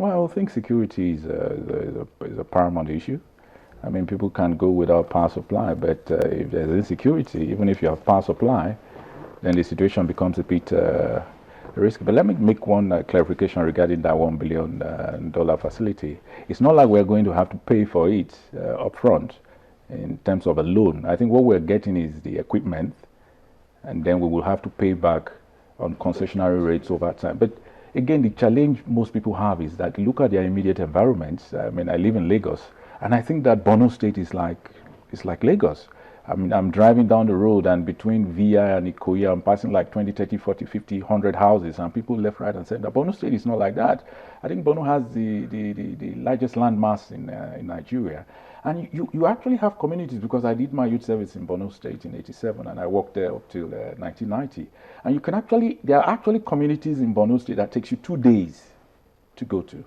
Well, I think security is a paramount issue. I mean, people can't go without power supply, but if there's insecurity, even if you have power supply, then the situation becomes a bit risky. But let me make one clarification regarding that $1 billion facility. It's not like we're going to have to pay for it upfront in terms of a loan. I think what we're getting is the equipment, and then we will have to pay back on concessionary rates over time. But again, the challenge most people have is that look at their immediate environments. I mean, I live in Lagos, and I think that Borno State is like Lagos. I mean, I'm driving down the road, and between VI and Ikoyi, I'm passing like 20, 30, 40, 50, 100 houses, and people left, right, and center. Borno State is not like that. I think Borno has the largest landmass in Nigeria. And you actually have communities, because I did my youth service in Borno State in '87, and I worked there up till 1990. And there are actually communities in Borno State that takes you 2 days to go to.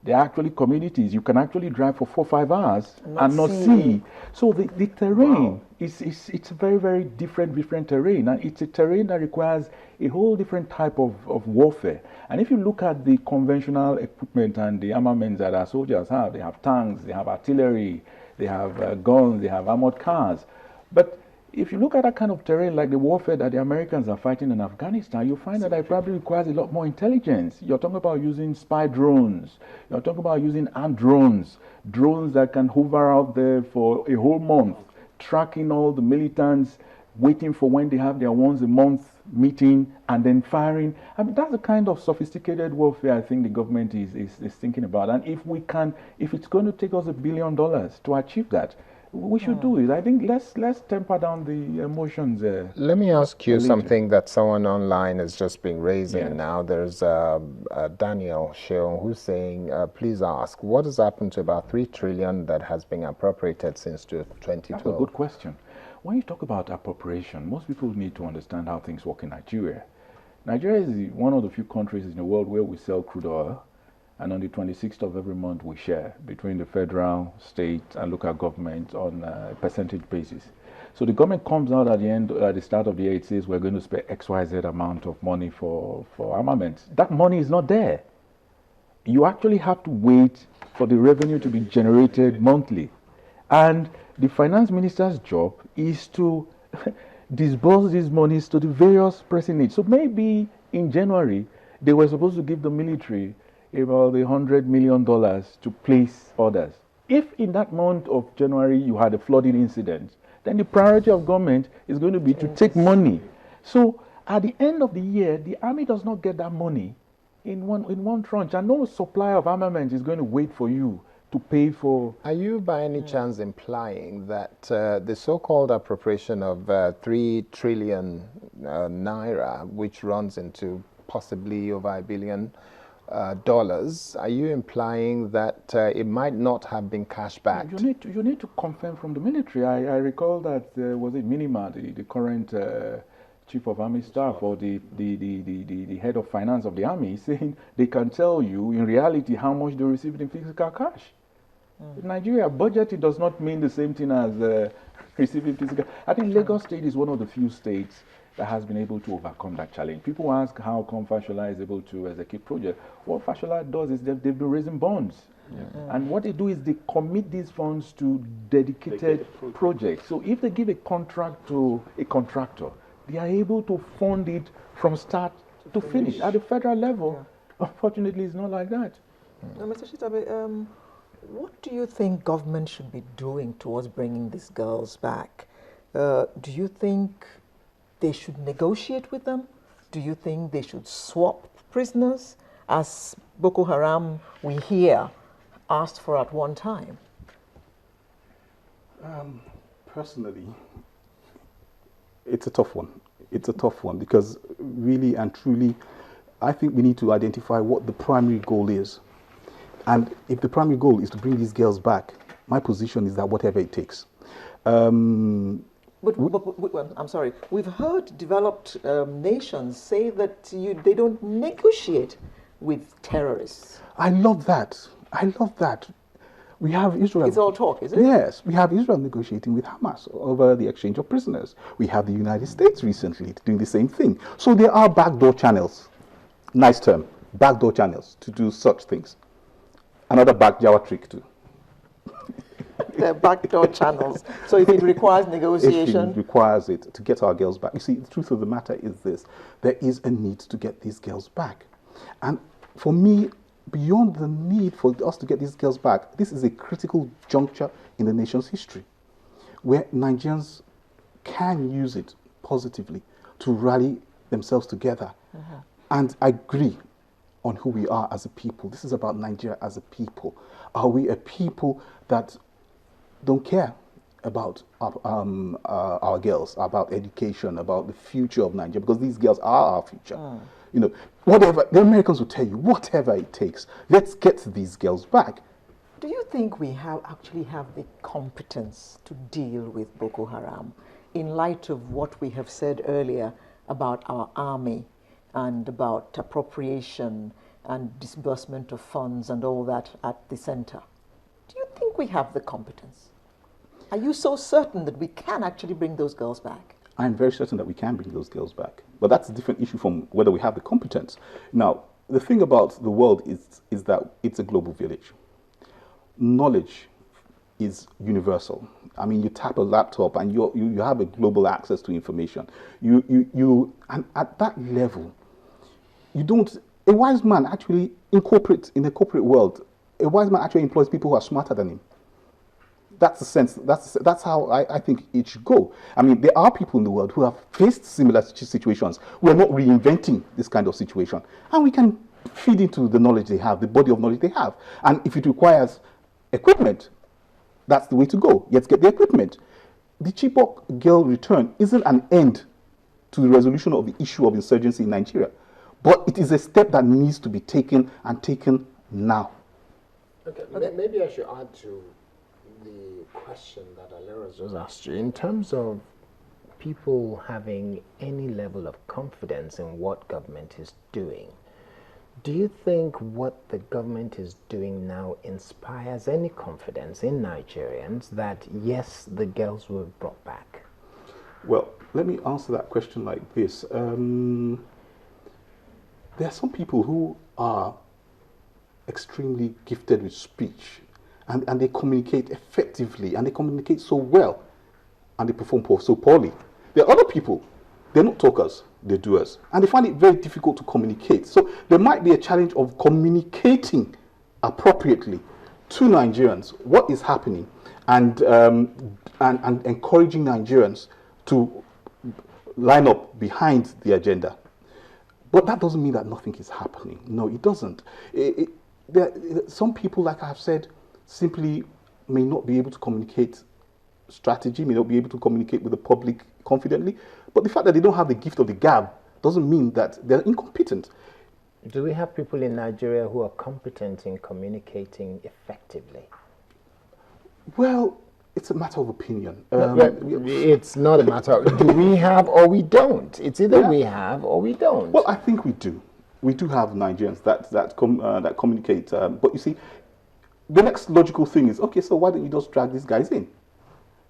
There are actually communities you can actually drive for 4 or 5 hours and not see. So the terrain it's a very, very different terrain, and it's a terrain that requires a whole different type of warfare. And if you look at the conventional equipment and the armaments that our soldiers have, they have tanks, they have artillery, they have guns, they have armored cars. But if you look at that kind of terrain, like the warfare that the Americans are fighting in Afghanistan, you find that it probably requires a lot more intelligence. You're talking about using spy drones. You're talking about using armed drones that can hover out there for a whole month, tracking all the militants, waiting for when they have their once a month meeting, and then firing. I mean, that's the kind of sophisticated warfare I think the government is thinking about. And if it's going to take us $1 billion to achieve that, we should do it. I think let's temper down the emotions. Let me ask you something that someone online has just been raising now. There's Daniel Sheon who's saying, please ask, what has happened to about $3 trillion that has been appropriated since 2012? That's a good question. When you talk about appropriation, most people need to understand how things work in Nigeria. Nigeria is one of the few countries in the world where we sell crude oil, and on the 26th of every month we share between the federal, state, and local government on a percentage basis. So the government comes out at the start of the year, it says we're going to spend XYZ amount of money for armaments. That money is not there. You actually have to wait for the revenue to be generated monthly. And the finance minister's job is to disburse these monies to the various pressing needs. So maybe in January, they were supposed to give the military about $100 million to place orders. If in that month of January you had a flooding incident, then the priority of government is going to be to take money. So at the end of the year, the army does not get that money in one tranche, and no supply of armament is going to wait for you to pay for. Are you by any chance implying that the so-called appropriation of 3 trillion naira, which runs into possibly over $1 billion, are you implying that it might not have been cash back? You need to confirm from the military. I recall that was it Minima, the current chief of army staff, or the head of finance of the army, saying they can tell you in reality how much they received in physical cash. In Nigeria, budgeting does not mean the same thing as receiving physical. I think Lagos State is one of the few states that has been able to overcome that challenge. People ask how come Fashola is able to execute projects. What Fashola does is they've been raising bonds. And what they do is they commit these funds to dedicated projects. So if they give a contract to a contractor, they are able to fund it from start to finish. At the federal level, unfortunately, it's not like that. Mr. Shitabe, what do you think government should be doing towards bringing these girls back? Do you think they should negotiate with them? Do you think they should swap prisoners, as Boko Haram, we hear, asked for at one time? Personally, it's a tough one. It's a tough one because really and truly, I think we need to identify what the primary goal is. And if the primary goal is to bring these girls back, my position is that whatever it takes. I'm sorry. We've heard developed nations say that they don't negotiate with terrorists. I love that. I love that. We have Israel. It's all talk, is it? Yes. We have Israel negotiating with Hamas over the exchange of prisoners. We have the United States recently doing the same thing. So there are backdoor channels. Nice term. Backdoor channels to do such things. Another backjawa trick too. They're backdoor channels. So if it requires If negotiation, it requires it to get our girls back. You see, the truth of the matter is this. There is a need to get these girls back. And for me, beyond the need for us to get these girls back, this is a critical juncture in the nation's history where Nigerians can use it positively to rally themselves together. And agree on who we are as a people. This is about Nigeria as a people. Are we a people that don't care about our girls, about education, about the future of Nigeria? Because these girls are our future. You know, whatever the Americans will tell you, whatever it takes, let's get these girls back. do you think we actually have the competence to deal with Boko Haram in light of what we have said earlier about our army and about appropriation and disbursement of funds and all that at the center? Do you think we have the competence? Are you so certain that we can actually bring those girls back? I'm very certain that we can bring those girls back. But that's a different issue from whether we have the competence. Now, the thing about the world is that it's a global village. Knowledge is universal. I mean, you tap a laptop and you have a global access to information. And at that level, you don't. A wise man actually in the corporate world, a wise man actually employs people who are smarter than him. That's the sense. That's how I think it should go. I mean, there are people in the world who have faced similar situations. We're not reinventing this kind of situation, and we can feed into the knowledge they have, the body of knowledge they have. And if it requires equipment, that's the way to go. Let's get the equipment. The Chibok girl return isn't an end to the resolution of the issue of insurgency in Nigeria, but it is a step that needs to be taken and taken now. Okay, maybe I should add to the question that Alera just asked you. In terms of people having any level of confidence in what government is doing, do you think what the government is doing now inspires any confidence in Nigerians that, yes, the girls were brought back? Well, let me answer that question like this. There are some people who are extremely gifted with speech, and they communicate effectively, and they communicate so well, and they perform so poorly. There are other people, they're not talkers, they're doers, and they find it very difficult to communicate. So there might be a challenge of communicating appropriately to Nigerians what is happening, and encouraging Nigerians to line up behind the agenda. But that doesn't mean that nothing is happening. No, it doesn't. Some people, like I've said, simply may not be able to communicate strategy, may not be able to communicate with the public confidently. But the fact that they don't have the gift of the gab doesn't mean that they're incompetent. Do we have people in Nigeria who are competent in communicating effectively? Well, it's a matter of opinion. It's not a matter of do we have or we don't. It's either we have or we don't. Well, I think we do. We do have Nigerians that communicate. But you see, the next logical thing is, okay, so why don't you just drag these guys in?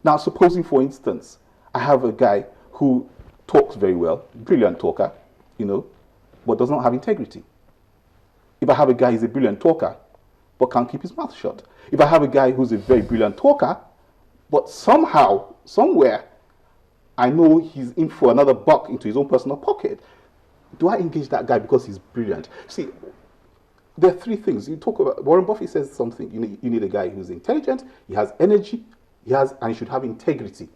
Now, supposing, for instance, I have a guy who talks very well, brilliant talker, but does not have integrity. If I have a guy who's a brilliant talker, but can't keep his mouth shut. If I have a guy who's a very brilliant talker, but somehow, somewhere, I know he's in for another buck into his own personal pocket, do I engage that guy because he's brilliant? See, there are three things. You talk about, Warren Buffett says something, you need a guy who's intelligent, he has energy, and he should have integrity.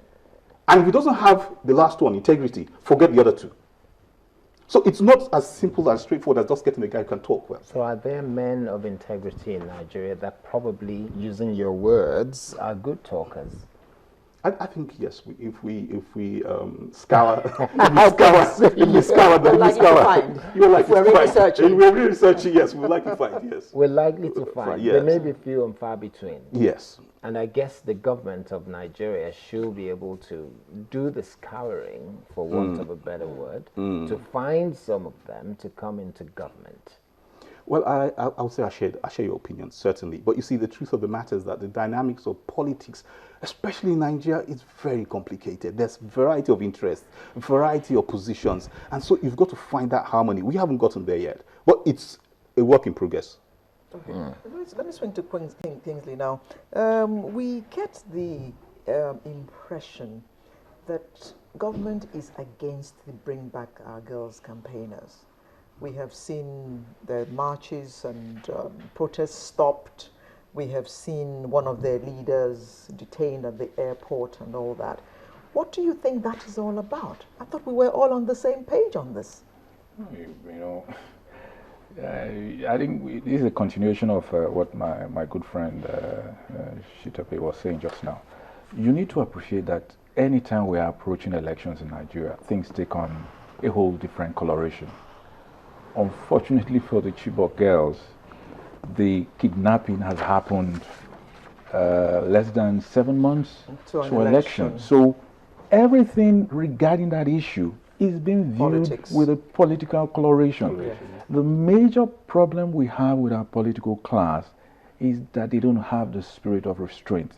And if he doesn't have the last one, integrity, forget the other two. So it's not as simple and straightforward as just getting a guy who can talk well. So are there men of integrity in Nigeria that probably, using your words, are good talkers? I think yes. If we scour, you're likely to find. Yes, we're likely to find. Yes, we're likely to find. Yes. There may be few and far between. Yes. And I guess the government of Nigeria should be able to do the scouring, for want of a better word, to find some of them to come into government. Well, I would say I share your opinion, certainly. But you see, the truth of the matter is that the dynamics of politics, especially in Nigeria, is very complicated. There's variety of interests, variety of positions. And so you've got to find that harmony. We haven't gotten there yet. But it's a work in progress. Okay. Let me swing to Kingsley now. We get the impression that government is against the Bring Back Our Girls campaigners. We have seen the marches and protests stopped. We have seen one of their leaders detained at the airport and all that. What do you think that is all about? I thought we were all on the same page on this. You know, I think this is a continuation of what my good friend Shitape was saying just now. You need to appreciate that anytime we are approaching elections in Nigeria, things take on a whole different coloration. Unfortunately for the Chibok girls, the kidnapping has happened less than 7 months to election. So everything regarding that issue is being viewed with a political coloration. Yeah. The major problem we have with our political class is that they don't have the spirit of restraint.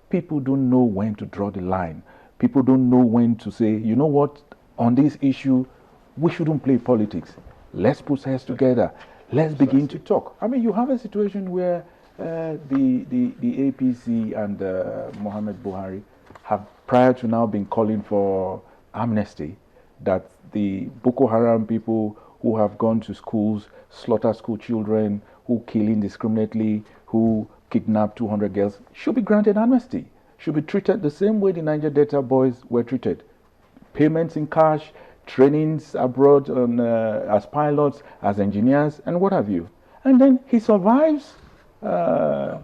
People don't know when to draw the line. People don't know when to say, you know what, on this issue, we shouldn't play politics. Let's put heads together. Let's begin to talk. I mean, you have a situation where the APC and Muhammad Buhari have prior to now been calling for amnesty, that the Boko Haram people who have gone to schools, slaughter school children, who kill indiscriminately, who kidnap 200 girls, should be granted amnesty, should be treated the same way the Niger Delta boys were treated. Payments in cash, trainings abroad on, as pilots, as engineers, and what have you. And then he survives an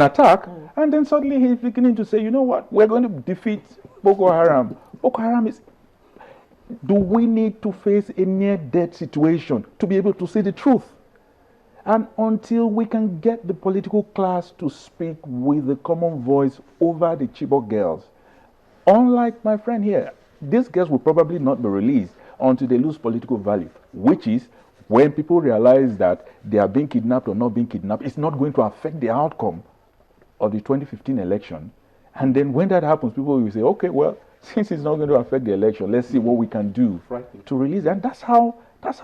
attack, and then suddenly he's beginning to say, you know what, we're going to defeat Boko Haram. Boko Haram is... Do we need to face a near-death situation to be able to say the truth? And until we can get the political class to speak with a common voice over the Chibok girls, unlike my friend here, these girls will probably not be released until they lose political value, which is when people realize that they are being kidnapped or not being kidnapped, it's not going to affect the outcome of the 2015 election. And then when that happens, people will say, okay, well, since it's not going to affect the election, let's see what we can do to release it. And that's how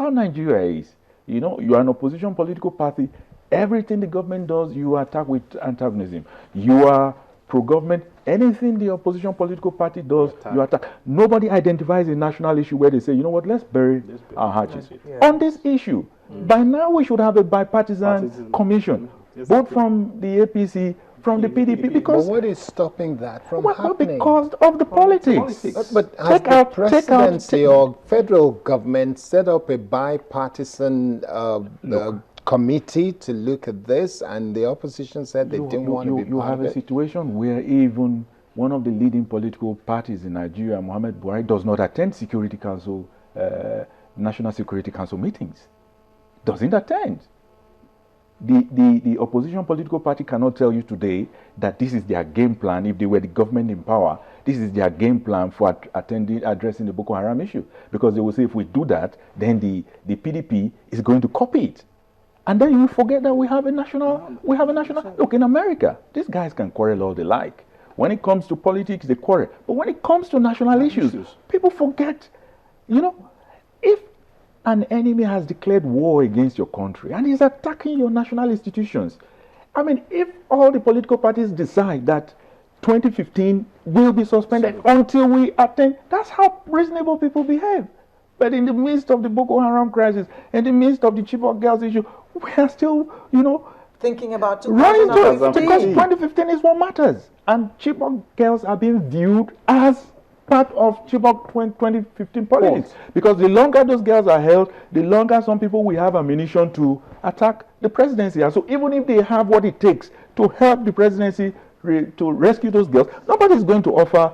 Nigeria is. You know, you are an opposition political party. Everything the government does, you attack with antagonism. You are pro-government. Anything the opposition political party does, you attack. Nobody identifies a national issue where they say, you know what, let's bury our hatches. Yeah. On this issue, by now we should have a bipartisan commission, both from the APC, from the PDP, because... But what is stopping that from happening? Because of the politics. But has the presidency or federal government set up a bipartisan committee to look at this, and the opposition said they didn't want to be part of it? You have a situation where even one of the leading political parties in Nigeria, Muhammad Buhari, does not attend Security Council, National Security Council meetings. Doesn't attend. The opposition political party cannot tell you today that this is their game plan. If they were the government in power, this is their game plan for addressing the Boko Haram issue. Because they will say if we do that, then the PDP is going to copy it. And then you forget that we have a national, look, in America, these guys can quarrel all they like. When it comes to politics, they quarrel. But when it comes to national issues, people forget, you know, if an enemy has declared war against your country and is attacking your national institutions, I mean, if all the political parties decide that 2015 will be suspended until we attend, that's how reasonable people behave. But in the midst of the Boko Haram crisis, in the midst of the Chibok girls issue, we are still, you know, thinking about 2015. Because 2015 is what matters. And Chibok girls are being viewed as part of Chibok 2015 politics. Because the longer those girls are held, the longer some people will have ammunition to attack the presidency. And so even if they have what it takes to help the presidency to rescue those girls, nobody is going to offer,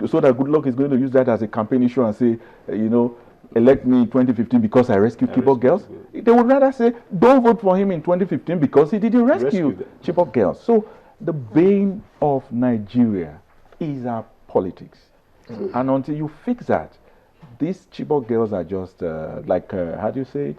so that Goodluck is going to use that as a campaign issue and say, you know, elect me in 2015 because I rescued Chibok girls. They would rather say, don't vote for him in 2015 because he didn't rescue Chibok girls. So the bane of Nigeria is our politics. And until you fix that, these Chibok girls are just like, how do you say it?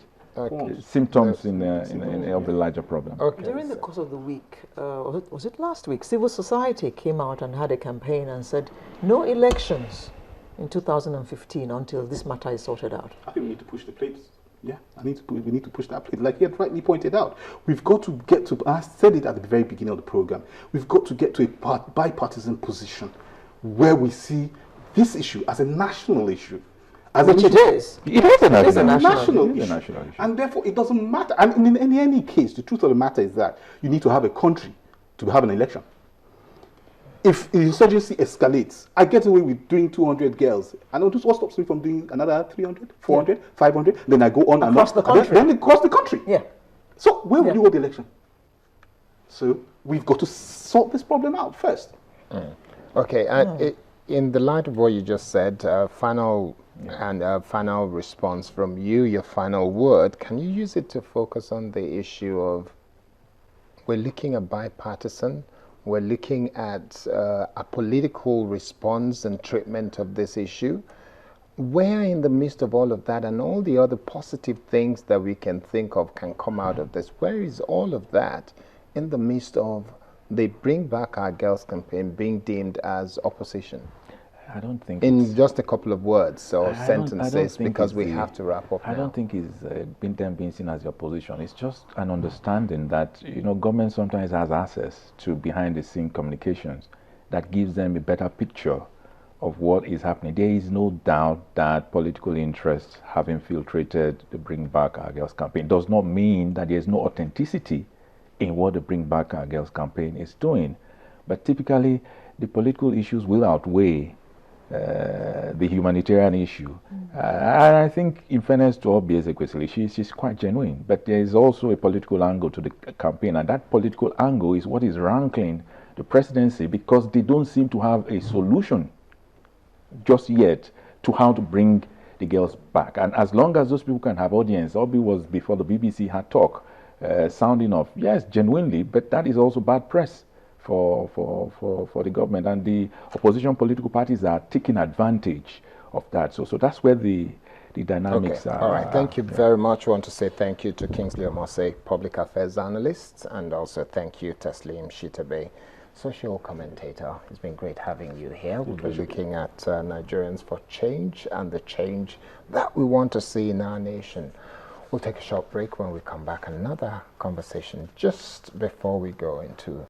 Symptoms of the larger problem. During the course of the week, was it last week, civil society came out and had a campaign and said, no elections in 2015 until this matter is sorted out. I think we need to push the plates Yeah, we need to push that plate. Like he had rightly pointed out, we've got to get to, I said it at the very beginning of the program, we've got to get to a bipartisan position where we see this issue as a national issue. Which it is. It is a national issue. issue. And therefore it doesn't matter. And in any case, the truth of the matter is that you need to have a country to have an election. If the insurgency escalates, I get away with doing 200 girls. I know what stops me from doing another 300, 400, 500. Then I go on across and the country. Then across the country. Yeah. So where will you hold the election? So we've got to sort this problem out first. Okay. In the light of what you just said, final response from you, your final word, can you use it to focus on the issue of we're looking at bipartisan, we're looking at a political response and treatment of this issue. Where in the midst of all of that and all the other positive things that we can think of can come out of this, where is all of that in the midst of the Bring Back Our Girls campaign being deemed as opposition? I don't think in just a couple of words or sentences, because we have to wrap up now. I don't think it's being seen as the opposition. It's just an understanding that, you know, government sometimes has access to behind-the-scene communications that gives them a better picture of what is happening. There is no doubt that political interests have infiltrated the Bring Back Our Girls campaign. It does not mean that there is no authenticity in what the Bring Back Our Girls campaign is doing. But typically, the political issues will outweigh the humanitarian issue. And I think, in fairness to Obi Ezekwesili, she's quite genuine. But there is also a political angle to the campaign, and that political angle is what is rankling the presidency, because they don't seem to have a solution just yet to how to bring the girls back. And as long as those people can have audience, Obi was, before the BBC had talk, sounding off, yes, genuinely, but that is also bad press for the government, and the opposition political parties are taking advantage of that. So that's where the dynamics are. All right, thank you very much. I want to say thank you to Kingsley Omose, Public Affairs Analyst, and also thank you, Teslim Shitabe, social commentator. It's been great having you here. We'll be looking at Nigerians for change and the change that we want to see in our nation. We'll take a short break. When we come back, another conversation just before we go into